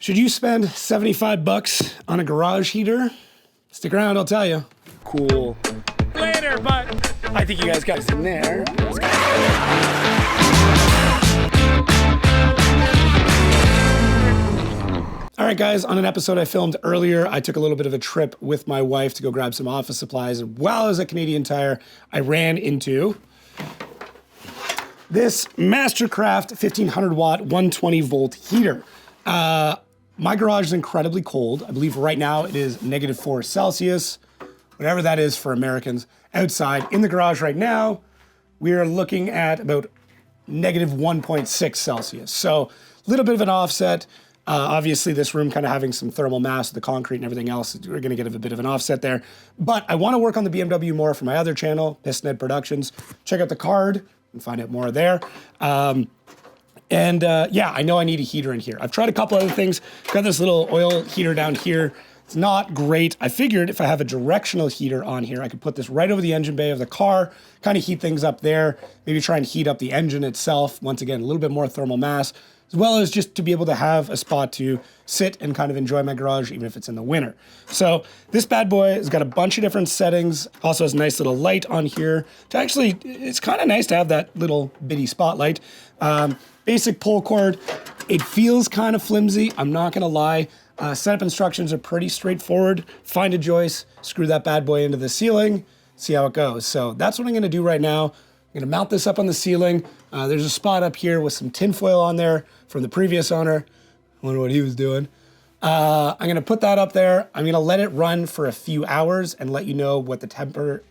Should you spend 75 bucks on a garage heater? Stick around, I'll tell you. Cool. Later, but I think you guys got us in there. All right, guys, on an episode I filmed earlier, I took a little bit of a trip with my wife to go grab some office supplies. And while I was at Canadian Tire, I ran into this Mastercraft 1500 watt, 120 volt heater. My garage is incredibly cold. I believe right now it is -4 Celsius, whatever that is for Americans. Outside, in the garage right now, we are looking at about -1.6 Celsius. So a little bit of an offset. Obviously, this room kind of having some thermal mass with the concrete and everything else, we're going to get a bit of an offset there. But I want to work on the BMW more for my other channel, Pistonhead Productions. Check out the card and find out more there. Yeah, I know I need a heater in here. I've tried a couple other things. Got this little oil heater down here. It's not great. I figured if I have a directional heater on here, I could put this right over the engine bay of the car, kind of heat things up there, maybe try and heat up the engine itself. Once again, a little bit more thermal mass, as well as just to be able to have a spot to sit and kind of enjoy my garage, even if it's in the winter. So this bad boy has got a bunch of different settings. Also has a nice little light on here. It's kind of nice to have that little bitty spotlight. Basic pull cord. It feels kind of flimsy, I'm not gonna lie. Setup instructions are pretty straightforward. Find a joist, screw that bad boy into the ceiling, see how it goes. So that's what I'm gonna do right now. I'm gonna mount this up on the ceiling. There's a spot up here with some tin foil on there from the previous owner. I wonder what he was doing. I'm gonna put that up there. I'm gonna let it run for a few hours and let you know what the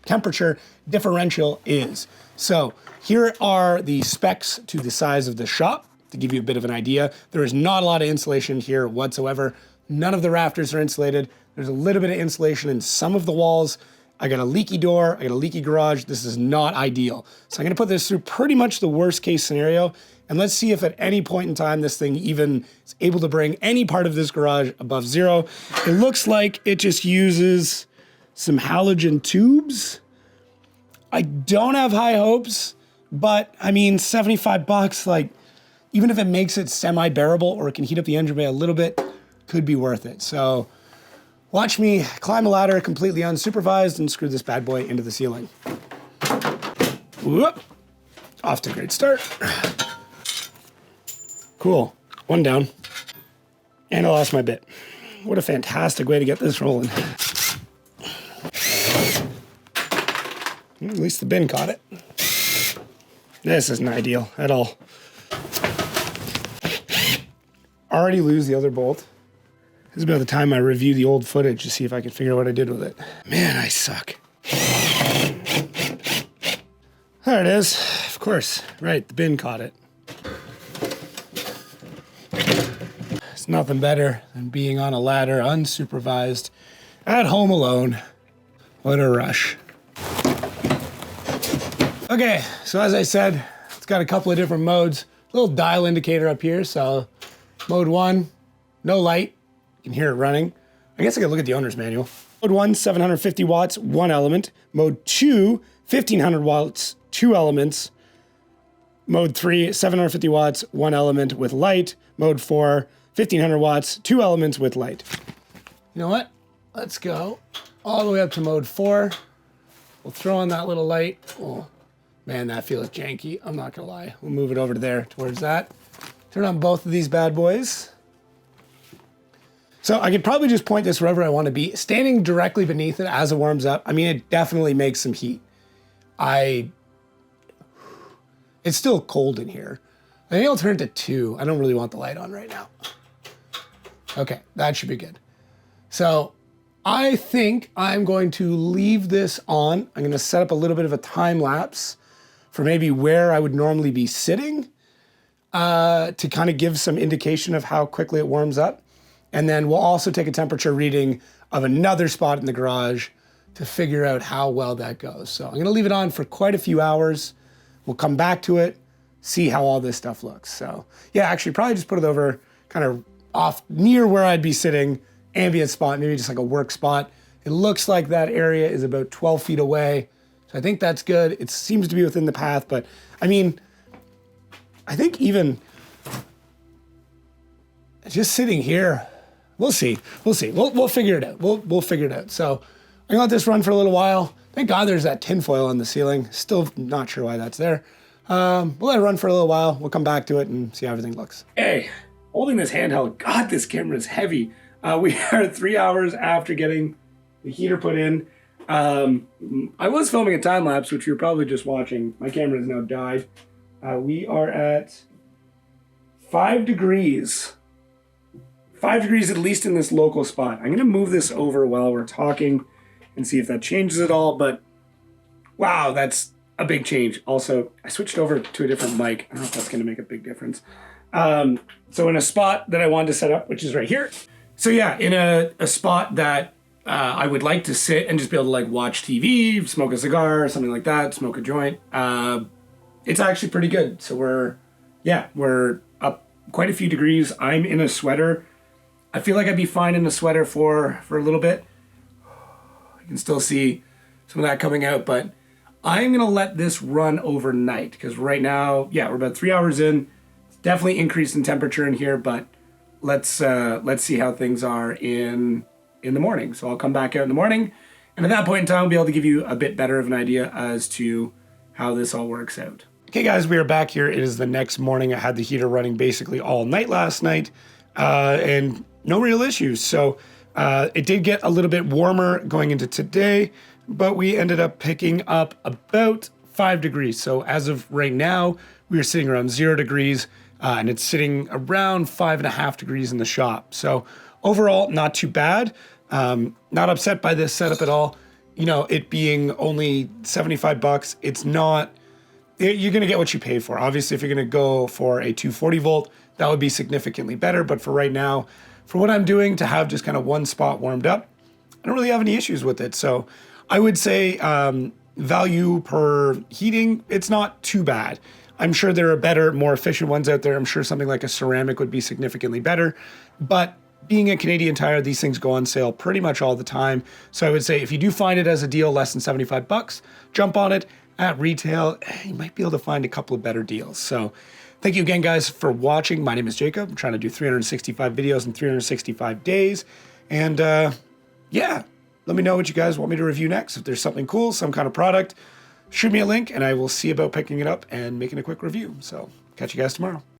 temperature differential is. So here are the specs to the size of the shop to give you a bit of an idea. There is not a lot of insulation here whatsoever. None of the rafters are insulated. There's a little bit of insulation in some of the walls. I got a leaky door, I got a leaky garage. This is not ideal. So I'm gonna put this through pretty much the worst case scenario, and let's see if at any point in time this thing even is able to bring any part of this garage above zero. It looks like it just uses some halogen tubes. I don't have high hopes, but I mean, 75 bucks, like, even if it makes it semi-bearable or it can heat up the engine bay a little bit, could be worth it. So watch me climb a ladder completely unsupervised and screw this bad boy into the ceiling. Whoop. Off to a great start. Cool, one down. And I lost my bit. What a fantastic way to get this rolling. At least the bin caught it. This isn't ideal at all. Already lose the other bolt. This is about the time I review the old footage to see if I can figure out what I did with it. Man, I suck. There it is. Of course, right, the bin caught it. It's nothing better than being on a ladder unsupervised at home alone. What a rush. Okay, so as I said, it's got a couple of different modes. Little dial indicator up here, so mode 1, no light. You can hear it running. I guess I could look at the owner's manual. Mode 1, 750 watts, 1 element. Mode 2, 1500 watts, 2 elements. Mode 3, 750 watts, 1 element with light. Mode 4, 1500 watts, 2 elements with light. You know what? Let's go all the way up to mode 4. We'll throw on that little light. Oh, man, that feels janky. I'm not gonna lie. We'll move it over to there towards that. Turn on both of these bad boys. So I could probably just point this wherever I want to be. Standing directly beneath it as it warms up, I mean, it definitely makes some heat. It's still cold in here. I think I'll turn it to 2. I don't really want the light on right now. Okay, that should be good. So I think I'm going to leave this on. I'm going to set up a little bit of a time lapse for maybe where I would normally be sitting to kind of give some indication of how quickly it warms up. And then we'll also take a temperature reading of another spot in the garage to figure out how well that goes. So I'm gonna leave it on for quite a few hours. We'll come back to it, see how all this stuff looks. So yeah, actually probably just put it over kind of off near where I'd be sitting, ambient spot, maybe just like a work spot. It looks like that area is about 12 feet away. So I think that's good. It seems to be within the path, but I mean, I think even just sitting here. We'll see. We'll see. We'll figure it out. We'll figure it out. So I'm gonna let this run for a little while. Thank God there's that tinfoil on the ceiling. Still not sure why that's there. We'll let it run for a little while. We'll come back to it and see how everything looks. Hey, holding this handheld. God, this camera is heavy. We are 3 hours after getting the heater put in. I was filming a time lapse, which you're probably just watching. My camera has now died. We are at 5 degrees. 5 degrees at least in this local spot. I'm going to move this over while we're talking and see if that changes at all. But wow, that's a big change. Also, I switched over to a different mic. I don't know if that's going to make a big difference. So in a spot that I wanted to set up, which is right here. So yeah, in a spot that I would like to sit and just be able to like watch TV, smoke a cigar, something like that, smoke a joint. It's actually pretty good. So we're up quite a few degrees. I'm in a sweater. I feel like I'd be fine in a sweater for a little bit. I can still see some of that coming out, but I'm gonna let this run overnight because right now, yeah, we're about 3 hours in. It's definitely increased in temperature in here, but let's see how things are in the morning. So I'll come back out in the morning, and at that point in time, I'll be able to give you a bit better of an idea as to how this all works out. Okay, guys, we are back here. It is the next morning. I had the heater running basically all night last night, and no real issues. So it did get a little bit warmer going into today, but we ended up picking up about 5 degrees. So as of right now, we are sitting around 0 degrees, and it's sitting around 5.5 degrees in the shop. So overall, not too bad. Not upset by this setup at all. You know, it being only 75 bucks, it's not, you're going to get what you pay for. Obviously, if you're going to go for a 240 volt, that would be significantly better. But for right now, for what I'm doing, to have just kind of one spot warmed up, I don't really have any issues with it. So I would say value per heating, it's not too bad. I'm sure there are better, more efficient ones out there. I'm sure something like a ceramic would be significantly better. But being a Canadian Tire, these things go on sale pretty much all the time. So I would say if you do find it as a deal less than 75 bucks, jump on it. At retail, you might be able to find a couple of better deals. So thank you again, guys, for watching. My name is Jacob. I'm trying to do 365 videos in 365 days. And yeah, let me know what you guys want me to review next. If there's something cool, some kind of product, shoot me a link and I will see about picking it up and making a quick review. So catch you guys tomorrow.